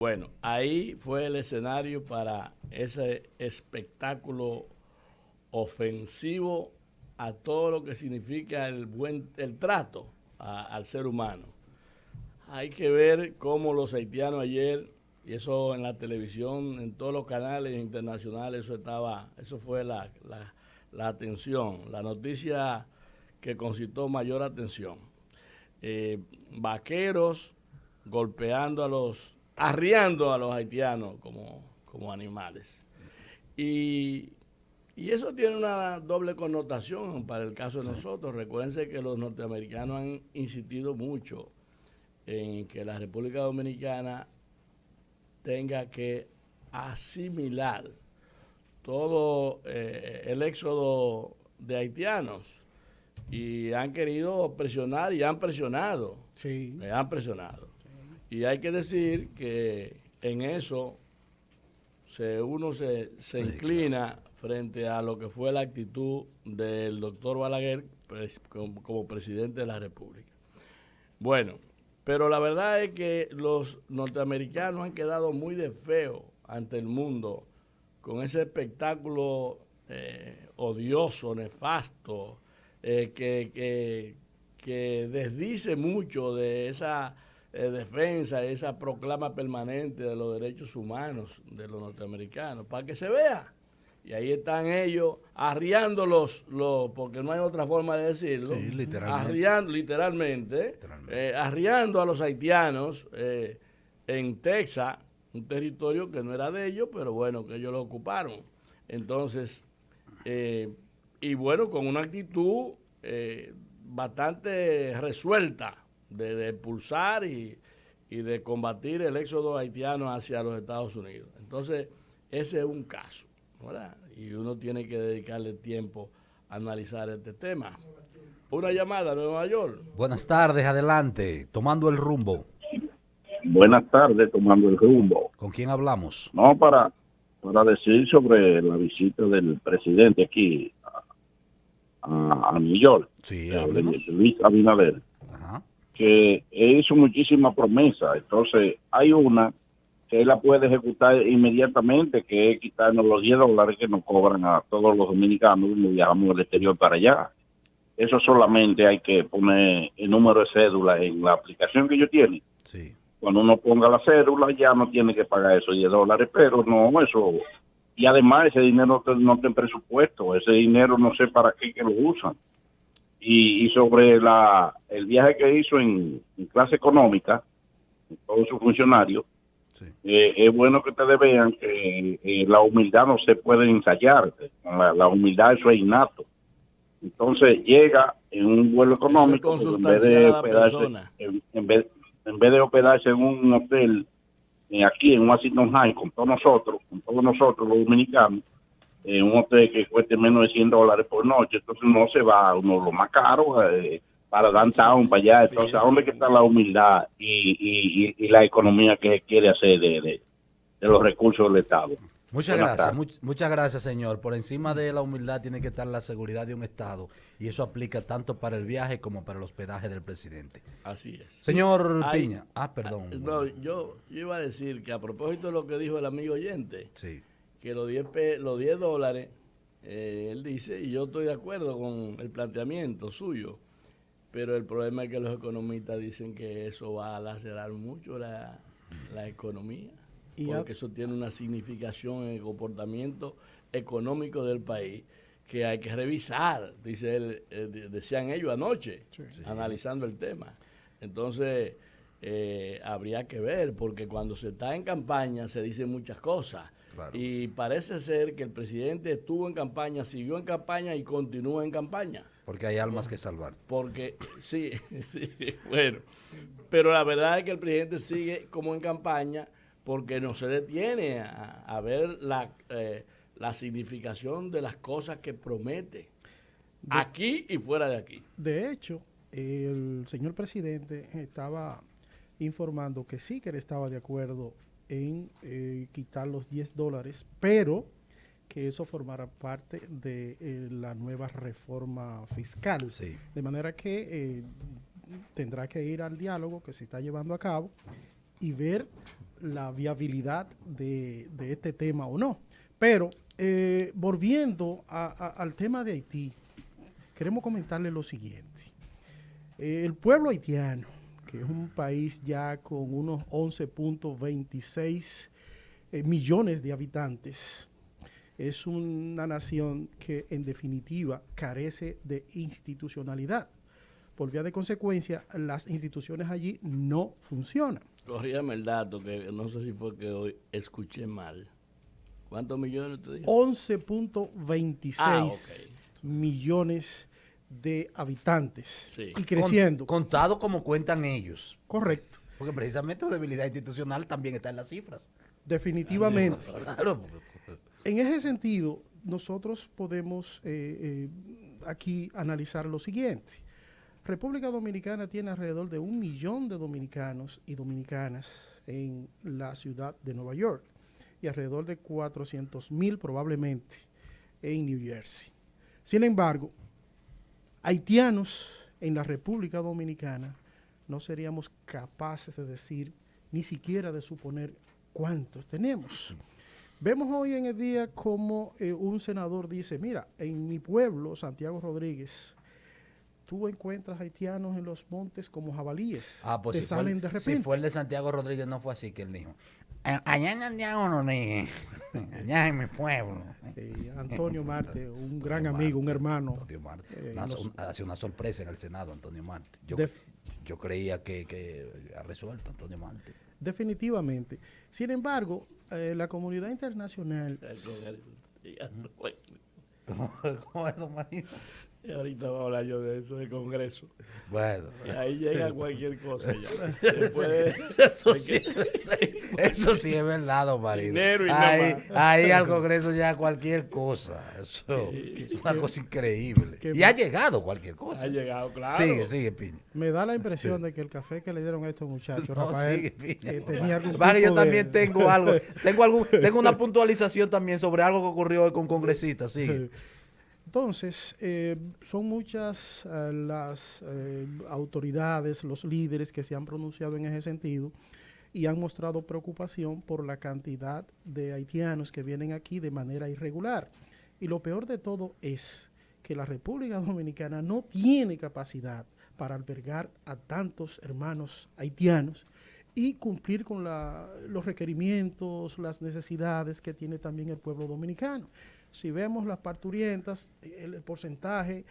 Bueno, ahí fue el escenario para ese espectáculo ofensivo a todo lo que significa el trato al ser humano. Hay que ver cómo los haitianos ayer, y eso en la televisión, en todos los canales internacionales, eso fue la atención, la noticia que concitó mayor atención. Vaqueros golpeando arriando a los haitianos como animales. Y, y eso tiene una doble connotación para el caso de nosotros. Recuérdense que los norteamericanos han insistido mucho en que la República Dominicana tenga que asimilar todo el éxodo de haitianos y han querido presionar y han presionado. Sí. Han presionado. Y hay que decir que en eso uno se inclina frente a lo que fue la actitud del doctor Balaguer como presidente de la República. Bueno, pero la verdad es que los norteamericanos han quedado muy de feo ante el mundo con ese espectáculo odioso, nefasto, que desdice mucho de esa defensa, esa proclama permanente de los derechos humanos de los norteamericanos, para que se vea. Y ahí están ellos arriándolos, porque no hay otra forma de decirlo, sí, literalmente. Arriando a los haitianos en Texas, un territorio que no era de ellos, pero bueno, que ellos lo ocuparon. Entonces, y bueno, con una actitud bastante resuelta de expulsar y de combatir el éxodo haitiano hacia los Estados Unidos. Entonces, ese es un caso, ¿verdad? Y uno tiene que dedicarle tiempo a analizar este tema. Una llamada a Nueva York. Buenas tardes, adelante, tomando el rumbo. Buenas tardes, tomando el rumbo. ¿Con quién hablamos? No, para decir sobre la visita del presidente aquí a New York, Sí, de Luis Abinader, ajá, que hizo muchísimas promesas. Entonces, hay una que él la puede ejecutar inmediatamente, que es quitarnos los $10 que nos cobran a todos los dominicanos cuando viajamos del exterior para allá. Eso solamente hay que poner el número de cédula en la aplicación que ellos tienen. sí. Cuando uno ponga la cédula ya no tiene que pagar esos $10, pero no, eso. Y además ese dinero no está en presupuesto, ese dinero no sé para qué que lo usan. Y sobre el viaje que hizo en clase económica, todos sus funcionarios, Sí. Es bueno que ustedes vean que la humildad no se puede ensayar, la humildad eso es innato. Entonces llega en un vuelo económico, Eso es pero en vez de consustancial a la hospedarse, persona. en vez de hospedarse en un hotel aquí en Washington High con todos nosotros los dominicanos, en un hotel que cueste menos de $100 por noche, entonces no se va uno lo más caro para downtown, para allá. Entonces, ¿a dónde que está la humildad y la economía que quiere hacer de los recursos del Estado? Muchas Buenas gracias, tardes. muchas gracias, señor. Por encima de la humildad tiene que estar la seguridad de un Estado y eso aplica tanto para el viaje como para el hospedaje del presidente. Así es. Señor Piña, perdón. No, yo iba a decir que a propósito de lo que dijo el amigo oyente, Sí, que los $10, él dice, y yo estoy de acuerdo con el planteamiento suyo, pero el problema es que los economistas dicen que eso va a lacerar mucho la economía, porque eso tiene una significación en el comportamiento económico del país que hay que revisar, dice él, decían ellos anoche, analizando el tema. Entonces, habría que ver, porque cuando se está en campaña se dicen muchas cosas. claro. Y parece ser que el presidente estuvo en campaña, siguió en campaña y continúa en campaña. Porque hay almas que salvar. Porque, sí, sí, bueno, pero la verdad es que el presidente sigue como en campaña porque no se detiene a ver la significación de las cosas que promete, aquí y fuera de aquí. De hecho, el señor presidente estaba informando que sí que él estaba de acuerdo en quitar los $10, pero que eso formara parte de la nueva reforma fiscal. Sí. De manera que tendrá que ir al diálogo que se está llevando a cabo y ver la viabilidad de este tema o no. Pero volviendo al tema de Haití, queremos comentarle lo siguiente. El pueblo haitiano, que es un país ya con unos 11.26 millones de habitantes, es una nación que en definitiva carece de institucionalidad. Por vía de consecuencia, las instituciones allí no funcionan. Corrígame el dato, que no sé si fue que hoy escuché mal. ¿Cuántos millones te dije? 11.26 millones de habitantes. Sí. Y creciendo. Contado como cuentan ellos. Correcto. Porque precisamente la debilidad institucional también está en las cifras. Definitivamente. Claro. En ese sentido, nosotros podemos aquí analizar lo siguiente. República Dominicana tiene alrededor de 1 millón de dominicanos y dominicanas en la ciudad de Nueva York y alrededor de 400,000 probablemente en New Jersey. Sin embargo, haitianos en la República Dominicana no seríamos capaces de decir, ni siquiera de suponer cuántos tenemos. Vemos hoy en el día como un senador dice, mira, en mi pueblo, Santiago Rodríguez, tú encuentras haitianos en los montes como jabalíes. Pues te salen de repente. Si fue el de Santiago Rodríguez, no fue así que él dijo. Allá en Santiago no dije, allá en mi pueblo. Antonio Marte, un gran amigo, un hermano. Antonio Marte. Hace una sorpresa en el Senado, Antonio Marte. Yo creía que ha resuelto Antonio Marte. Definitivamente. Sin embargo, la comunidad internacional... ¿Cómo es, don Marino? Y ahorita voy a hablar yo de eso, del Congreso. Bueno. Y ahí llega cualquier cosa ya. Eso sí es verdad, don Marino. Ahí al Congreso ya cualquier cosa. Eso es una cosa increíble. Y ha llegado cualquier cosa. Ha llegado, claro. Sigue, Piña. Me da la impresión de que el café que le dieron a estos muchachos, Rafael, tenía algún yo también tengo algo. Tengo una puntualización también sobre algo que ocurrió hoy con congresistas. Sigue. Entonces, son muchas las autoridades, los líderes que se han pronunciado en ese sentido y han mostrado preocupación por la cantidad de haitianos que vienen aquí de manera irregular. Y lo peor de todo es que la República Dominicana no tiene capacidad para albergar a tantos hermanos haitianos y cumplir con los requerimientos, las necesidades que tiene también el pueblo dominicano. Si vemos las parturientas, el porcentaje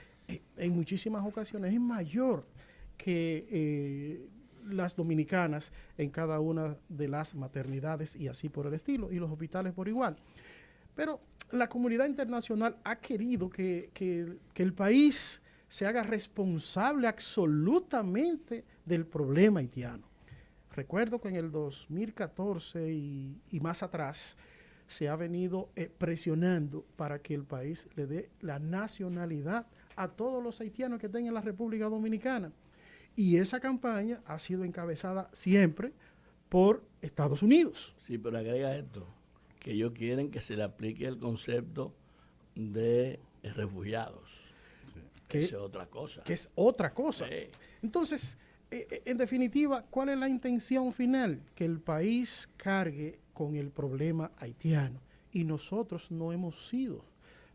en muchísimas ocasiones es mayor que las dominicanas en cada una de las maternidades y así por el estilo, y los hospitales por igual. Pero la comunidad internacional ha querido que el país se haga responsable absolutamente del problema haitiano. Recuerdo que en el 2014 y más atrás, se ha venido presionando para que el país le dé la nacionalidad a todos los haitianos que estén en la República Dominicana. Y esa campaña ha sido encabezada siempre por Estados Unidos. Sí, pero agrega esto, que ellos quieren que se le aplique el concepto de refugiados. Sí. Que es otra cosa. Que es otra cosa. Sí. Entonces, en definitiva, ¿cuál es la intención final? Que el país cargue con el problema haitiano. Y nosotros no hemos sido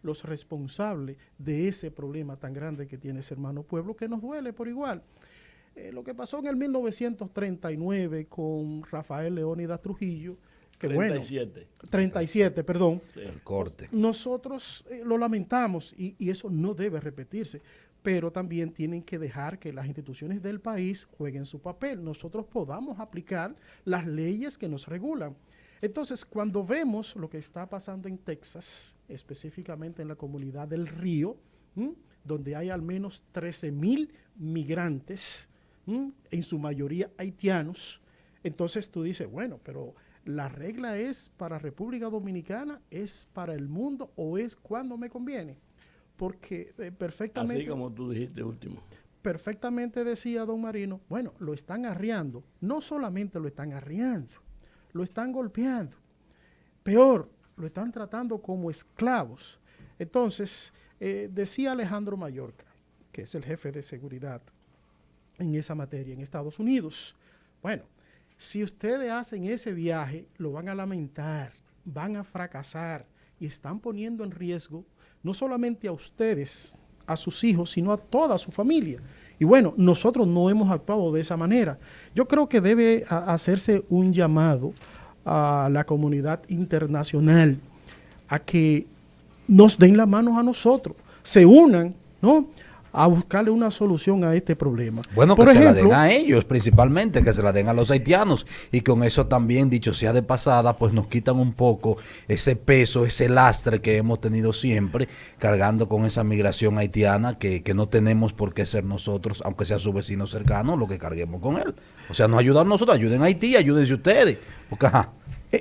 los responsables de ese problema tan grande que tiene ese hermano pueblo, que nos duele por igual. Lo que pasó en el 1939 con Rafael Leónidas Trujillo, que 37, perdón. Sí. El corte. Nosotros lo lamentamos y eso no debe repetirse. Pero también tienen que dejar que las instituciones del país jueguen su papel. Nosotros podamos aplicar las leyes que nos regulan. Entonces, cuando vemos lo que está pasando en Texas, específicamente en la comunidad del Río, donde hay al menos 13,000 migrantes, en su mayoría haitianos, entonces tú dices, bueno, pero la regla es para República Dominicana, es para el mundo o es cuando me conviene. Porque perfectamente... Así como tú dijiste último. Perfectamente decía don Marino, bueno, lo están arriando. No solamente lo están arriando, lo están golpeando. Peor, lo están tratando como esclavos. Entonces, decía Alejandro Mayorga, que es el jefe de seguridad en esa materia en Estados Unidos, bueno, si ustedes hacen ese viaje, lo van a lamentar, van a fracasar y están poniendo en riesgo no solamente a ustedes, a sus hijos, sino a toda su familia. Y bueno, nosotros no hemos actuado de esa manera. Yo creo que debe hacerse un llamado a la comunidad internacional a que nos den la mano a nosotros, se unan, ¿no?, a buscarle una solución a este problema. Bueno, que se la den a ellos principalmente, que se la den a los haitianos, y con eso también, dicho sea de pasada, pues nos quitan un poco ese peso, ese lastre que hemos tenido siempre, cargando con esa migración haitiana que no tenemos por qué ser nosotros, aunque sea su vecino cercano, lo que carguemos con él. O sea, nos ayudan nosotros, ayuden a Haití, ayúdense ustedes, porque ajá.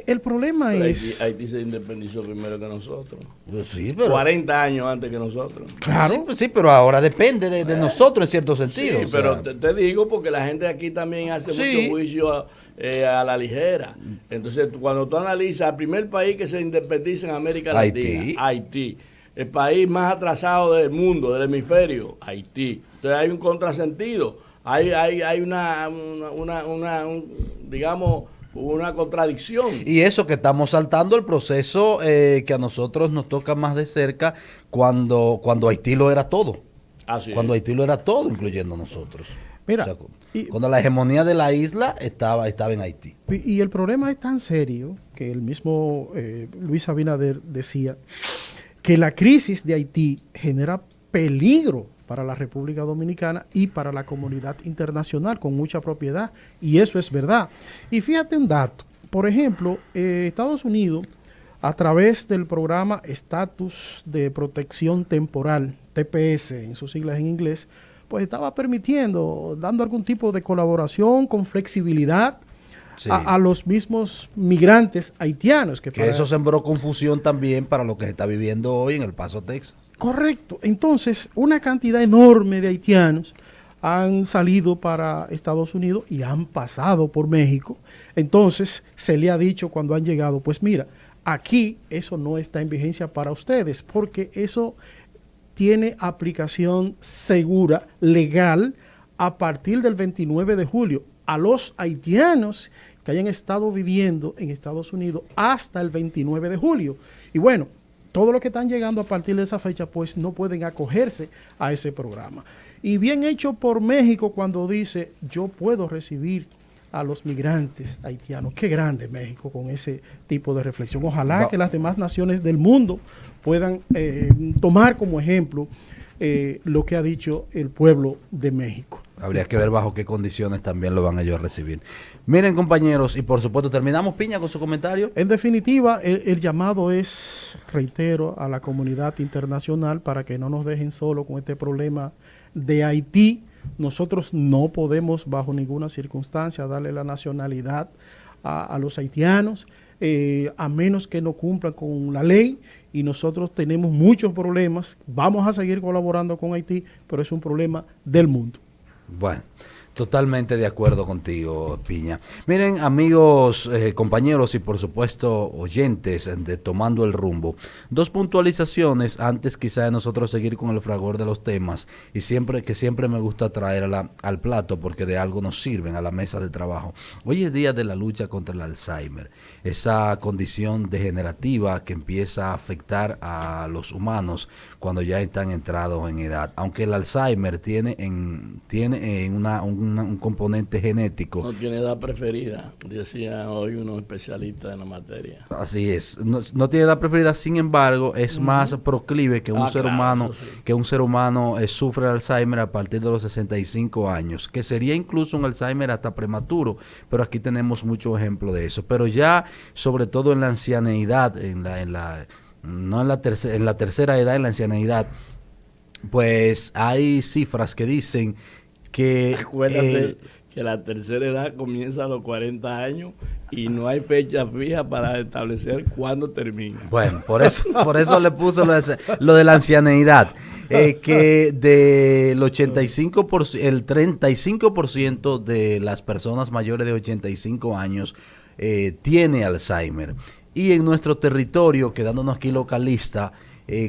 El problema pero es... Haití se independizó primero que nosotros. Pues sí, pero 40 años antes que nosotros. Claro. Sí, pero ahora depende de nosotros en cierto sentido. Sí, pero te digo porque la gente aquí también hace mucho juicio a la ligera. Entonces, cuando tú analizas, el primer país que se independiza en América Latina, Haití. El país más atrasado del mundo, del hemisferio, Haití. Entonces hay un contrasentido. Hay digamos, una contradicción. Y eso que estamos saltando el proceso que a nosotros nos toca más de cerca cuando Haití lo era todo. Cuando Haití lo era todo, incluyendo nosotros. Mira, o sea, cuando la hegemonía de la isla estaba en Haití. Y el problema es tan serio que el mismo Luis Abinader decía que la crisis de Haití genera peligro para la República Dominicana y para la comunidad internacional con mucha propiedad, y eso es verdad. Y fíjate un dato, por ejemplo, Estados Unidos, a través del programa Estatus de Protección Temporal, TPS en sus siglas en inglés, pues estaba permitiendo, dando algún tipo de colaboración con flexibilidad a los mismos migrantes haitianos. Que eso sembró confusión también para lo que se está viviendo hoy en El Paso, Texas. Correcto. Entonces, una cantidad enorme de haitianos han salido para Estados Unidos y han pasado por México. Entonces, se le ha dicho cuando han llegado, pues mira, aquí eso no está en vigencia para ustedes, porque eso tiene aplicación segura, legal, a partir del 29 de julio. A los haitianos que hayan estado viviendo en Estados Unidos hasta el 29 de julio. Y bueno, todos los que están llegando a partir de esa fecha, pues no pueden acogerse a ese programa. Y bien hecho por México cuando dice, yo puedo recibir a los migrantes haitianos. Qué grande México con ese tipo de reflexión. Ojalá que las demás naciones del mundo puedan tomar como ejemplo lo que ha dicho el pueblo de México. Habría que ver bajo qué condiciones también lo van ellos a recibir. Miren, compañeros, y por supuesto, terminamos, Piña, con su comentario. En definitiva, el llamado es, reitero, a la comunidad internacional para que no nos dejen solo con este problema de Haití. Nosotros no podemos, bajo ninguna circunstancia, darle la nacionalidad a los haitianos, a menos que no cumplan con la ley. Y nosotros tenemos muchos problemas. Vamos a seguir colaborando con Haití, pero es un problema del mundo. Bueno, totalmente de acuerdo contigo, Piña. Miren, amigos, compañeros y por supuesto oyentes de Tomando el Rumbo, dos puntualizaciones antes quizá de nosotros seguir con el fragor de los temas, y siempre me gusta traer al plato porque de algo nos sirven a la mesa de trabajo. Hoy es día de la lucha contra el Alzheimer, esa condición degenerativa que empieza a afectar a los humanos cuando ya están entrados en edad, aunque el Alzheimer tiene un componente genético. No tiene edad preferida, decía hoy unos especialistas en la materia. Así es, no tiene edad preferida, sin embargo, es más proclive que un ser humano, que un ser humano sufre Alzheimer a partir de los 65 años, que sería incluso un Alzheimer hasta prematuro, pero aquí tenemos muchos ejemplos de eso. Pero ya, sobre todo en la ancianeidad, en la tercera edad, en la ancianeidad, pues hay cifras que dicen que... Acuérdate que la tercera edad comienza a los 40 años y no hay fecha fija para establecer cuándo termina. Bueno, por eso le puso lo de la ancianeidad, que del 85%, el 35% de las personas mayores de 85 años tiene Alzheimer. Y en nuestro territorio, quedándonos aquí localista,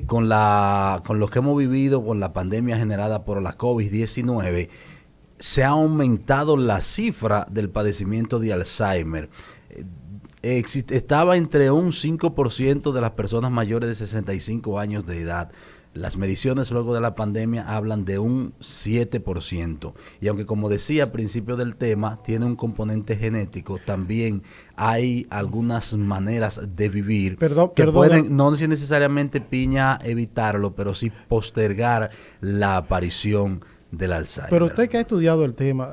con lo que hemos vivido con la pandemia generada por la COVID-19, se ha aumentado la cifra del padecimiento de Alzheimer. Estaba entre un 5% de las personas mayores de 65 años de edad. Las mediciones luego de la pandemia hablan de un 7%. Y aunque, como decía al principio del tema, tiene un componente genético, también hay algunas maneras de vivir que pueden, no necesariamente, Piña, evitarlo, pero sí postergar la aparición del Alzheimer. Pero usted que ha estudiado el tema,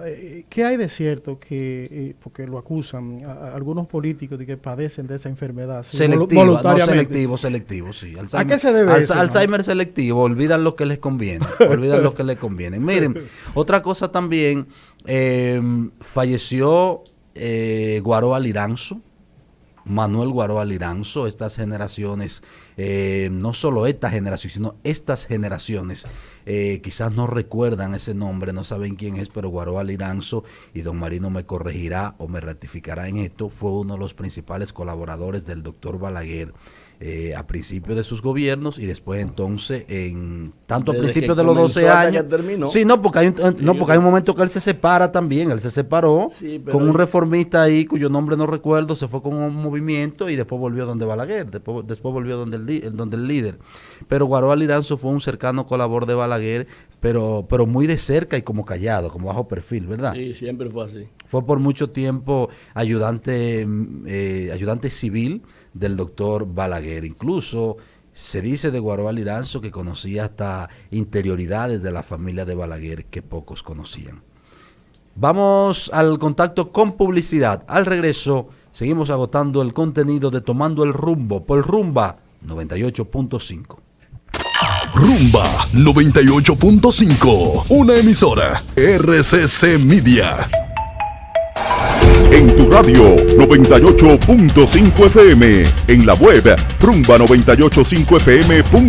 ¿qué hay de cierto que, porque lo acusan a algunos políticos de que padecen de esa enfermedad? Selectivo, sí. ¿A qué se debe eso? Alzheimer selectivo, olvidan lo que les conviene, Miren, otra cosa también, falleció Guaroa Liranzo, Manuel Guaroa Liranzo. Estas generaciones, no solo esta generación, sino estas generaciones, quizás no recuerdan ese nombre, no saben quién es, pero Guaroa Liranzo, y don Marino me corregirá o me ratificará en esto, fue uno de los principales colaboradores del doctor Balaguer a principios de sus gobiernos, y después entonces tanto a principios de los 12 años. Sí, porque hay un momento que él se separa también, él se separó con un reformista ahí cuyo nombre no recuerdo, se fue con un movimiento y después volvió donde Balaguer, después volvió donde el líder. Pero Guaroa Liranzo fue un cercano colaborador de Balaguer, pero muy de cerca y como callado, como bajo perfil, ¿verdad? Sí, siempre fue así. Fue por mucho tiempo ayudante civil del doctor Balaguer. Incluso se dice de Guaroa Liranzo que conocía hasta interioridades de la familia de Balaguer que pocos conocían. Vamos al contacto con publicidad. Al regreso seguimos agotando el contenido de Tomando el Rumbo por Rumba 98.5. Rumba 98.5, una emisora RCC Media. En tu radio 98.5 FM, en la web rumba985fm.com.